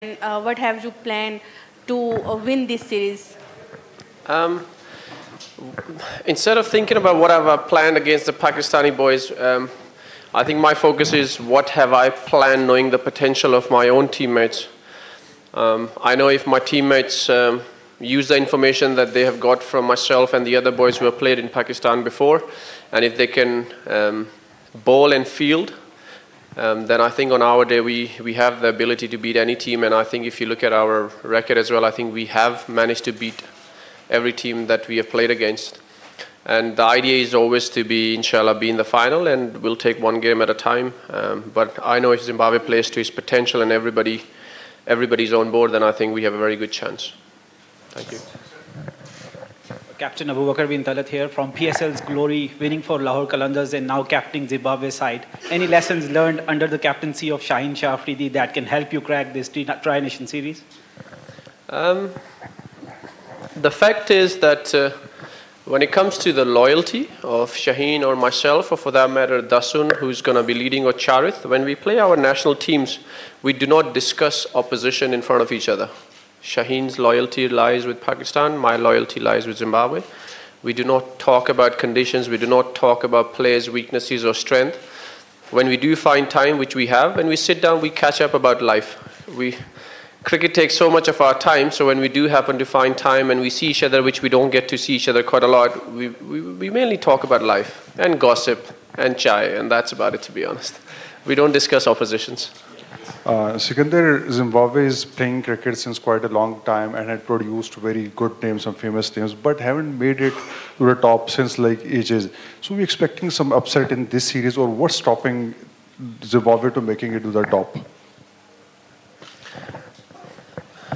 What have you planned to win this series? Um, Instead of thinking about what have I planned against the Pakistani boys, I think my focus is what have I planned knowing the potential of my own teammates. I know if my teammates use the information that they have got from myself and the other boys who have played in Pakistan before, and if they can bowl and field, then I think on our day we have the ability to beat any team. And I think if you look at our record as well, I think we have managed to beat every team that we have played against. And the idea is always to be, inshallah, be in the final, and we'll take one game at a time. But I know if Zimbabwe plays to its potential and everybody's on board, then I think we have a very good chance. Thank you. Captain Abubakar bin Talat here from PSL's Glory, winning for Lahore Qalandars and now captaining Zimbabwe side. Any lessons learned under the captaincy of Shaheen Shah Afridi that can help you crack this Tri-Nation series? The fact is that when it comes to the loyalty of Shaheen or myself, or for that matter Dasun, who's going to be leading, or Charith, when we play our national teams, we do not discuss opposition in front of each other. Shaheen's loyalty lies with Pakistan, my loyalty lies with Zimbabwe. We do not talk about conditions, we do not talk about players' weaknesses or strength. When we do find time, which we have, when we sit down, we catch up about life. Cricket takes so much of our time, so when we do happen to find time and we see each other, which we don't get to see each other quite a lot, we mainly talk about life and gossip and chai, and that's about it, to be honest. We don't discuss oppositions. Sikandar, Zimbabwe is playing cricket since quite a long time and had produced very good names, some famous names, but haven't made it to the top since like ages. So we're expecting some upset in this series, or what's stopping Zimbabwe to making it to the top?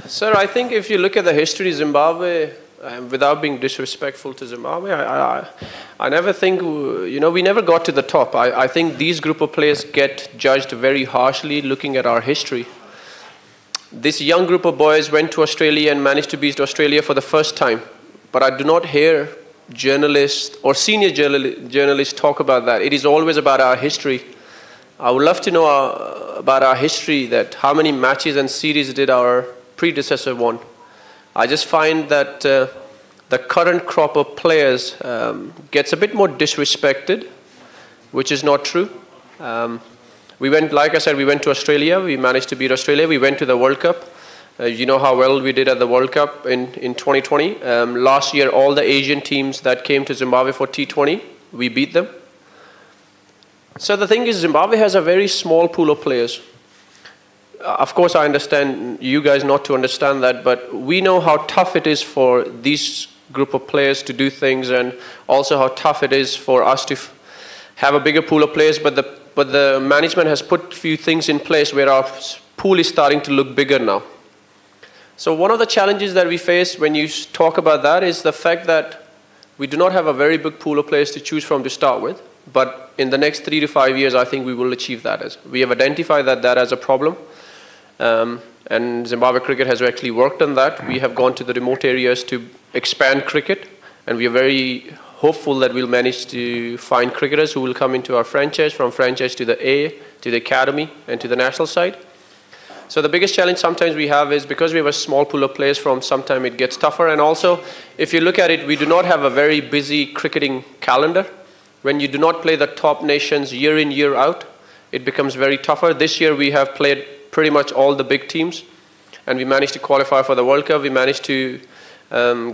Sir, I think if you look at the history of Zimbabwe, without being disrespectful to Zimbabwe, I never think, we never got to the top. I think these group of players get judged very harshly looking at our history. This young group of boys went to Australia and managed to beat Australia for the first time. But I do not hear journalists or senior journalists talk about that. It is always about our history. I would love to know about our history, that how many matches and series did our predecessor won. I just find that the current crop of players gets a bit more disrespected, which is not true. We went, like I said, we went to Australia. We managed to beat Australia. We went to the World Cup. You know how well we did at the World Cup in 2020. Last year, all the Asian teams that came to Zimbabwe for T20, we beat them. So the thing is, Zimbabwe has a very small pool of players. Of course, I understand you guys not to understand that, but we know how tough it is for these group of players to do things, and also how tough it is for us to have a bigger pool of players, but the management has put a few things in place where our pool is starting to look bigger now. So one of the challenges that we face when you talk about that is the fact that we do not have a very big pool of players to choose from to start with, but in the next 3 to 5 years, I think we will achieve that. We have identified that as a problem. And Zimbabwe cricket has actually worked on that. We have gone to the remote areas to expand cricket, and we are very hopeful that we'll manage to find cricketers who will come into our franchise, from franchise to the A, to the academy, and to the national side. So the biggest challenge sometimes we have is because we have a small pool of players, sometimes it gets tougher. And also, if you look at it, we do not have a very busy cricketing calendar. When you do not play the top nations year in, year out, it becomes very tougher. This year we have played pretty much all the big teams, and we managed to qualify for the World Cup. We managed to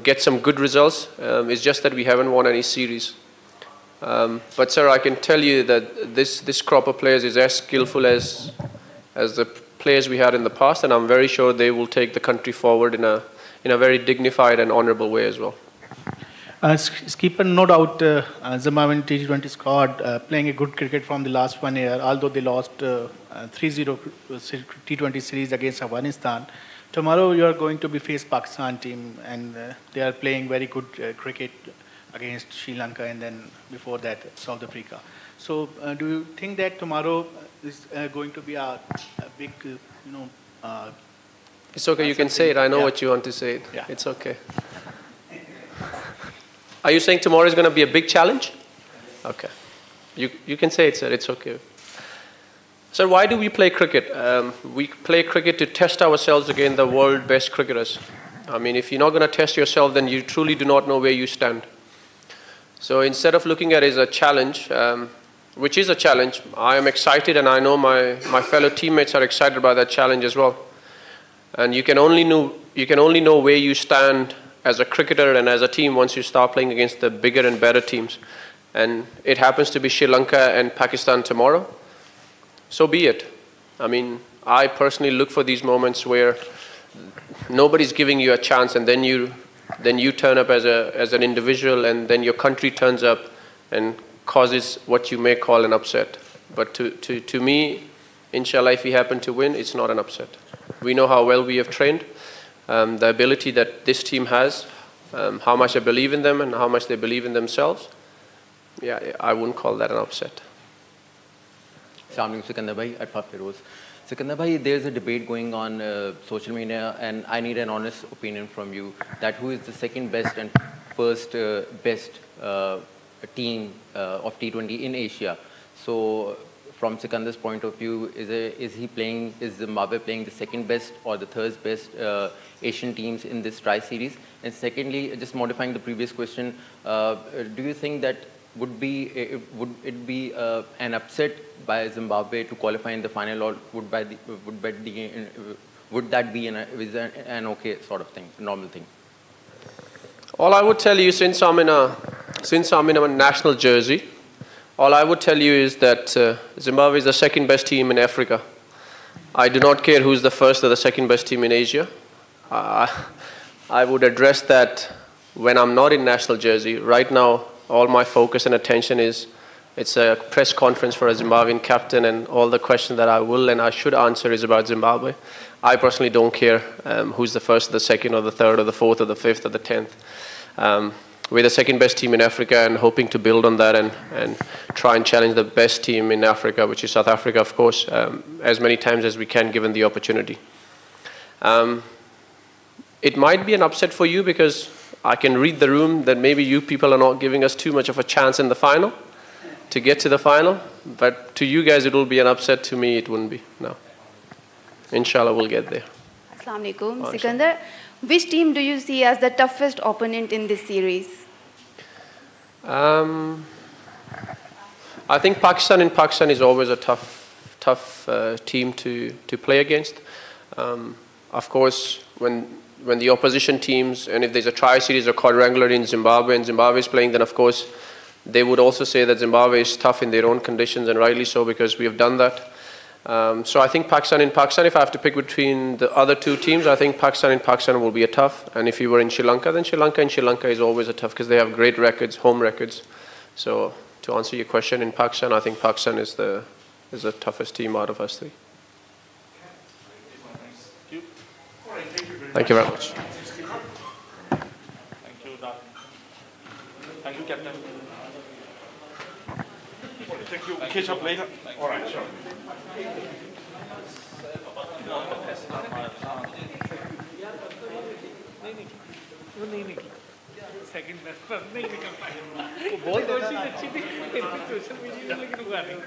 get some good results. It's just that we haven't won any series. But sir, I can tell you that this crop of players is as skillful as the players we had in the past, and I'm very sure they will take the country forward in a very dignified and honorable way as well. Skipper, no doubt, Zimbabwean T20 squad playing a good cricket from the last 1 year, although they lost 3-0 T20 series against Afghanistan. Tomorrow you are going to be face Pakistan team, and they are playing very good cricket against Sri Lanka, and then before that South Africa. So do you think that tomorrow is going to be a big, It's okay, you can say it. I know what you want to say. Yeah. It's okay. Are you saying tomorrow is going to be a big challenge? Okay. You can say it, sir. It's okay. So why do we play cricket? We play cricket to test ourselves against the world's best cricketers. I mean, if you're not going to test yourself, then you truly do not know where you stand. So instead of looking at it as a challenge, which is a challenge, I am excited, and I know my fellow teammates are excited by that challenge as well. And you can only know where you stand as a cricketer and as a team once you start playing against the bigger and better teams. And it happens to be Sri Lanka and Pakistan tomorrow. So be it. I mean, I personally look for these moments where nobody's giving you a chance, and then you turn up as an individual, and then your country turns up and causes what you may call an upset. But to me, inshallah, if we happen to win, it's not an upset. We know how well we have trained, the ability that this team has, how much I believe in them and how much they believe in themselves. Yeah, I wouldn't call that an upset. Assalamu alaikum, Sikandar bhai, Arfa Feroz. Sikandar bhai, there's a debate going on social media, and I need an honest opinion from you that who is the second best and first best team of T20 in Asia. So from Sikandar's point of view, is Zimbabwe playing the second best or the third best Asian teams in this tri-series? And secondly, just modifying the previous question, do you think that would it be an upset by Zimbabwe to qualify in the final, or would that be an okay sort of thing, a normal thing? All I would tell you, since I'm in a national jersey, all I would tell you is that Zimbabwe is the second best team in Africa. I do not care who's the first or the second best team in Asia. I would address that when I'm not in national jersey. Right now, all my focus and attention it's a press conference for a Zimbabwean captain, and all the questions that I will and I should answer is about Zimbabwe. I personally don't care who's the first, the second, or the third, or the fourth, or the fifth, or the 10th. We're the second best team in Africa, and hoping to build on that and try and challenge the best team in Africa, which is South Africa, of course, as many times as we can, given the opportunity. It might be an upset for you because I can read the room that maybe you people are not giving us too much of a chance in the final to get to the final. But to you guys, it will be an upset. To me, it wouldn't be. No. Inshallah, we'll get there. Assalamu alaikum. Sikandar, which team do you see as the toughest opponent in this series? I think Pakistan is always a tough team to play against. Of course, when the opposition teams, and if there's a tri-series or quadrangular in Zimbabwe and Zimbabwe is playing, then of course they would also say that Zimbabwe is tough in their own conditions, and rightly so, because we have done that. So I think Pakistan, if I have to pick between the other two teams, I think Pakistan will be a tough. And if you were in Sri Lanka, then Sri Lanka is always a tough, because they have great records, home records. So to answer your question, in Pakistan, I think Pakistan is the toughest team out of us three. Thank you very much. Thank you, Doc. Thank you, Captain. Thank you. Catch up later. All right, sure. Second best नहीं निकल पाए वो बहुत कोशिश अच्छी थी social media लेकिन हुआ नहीं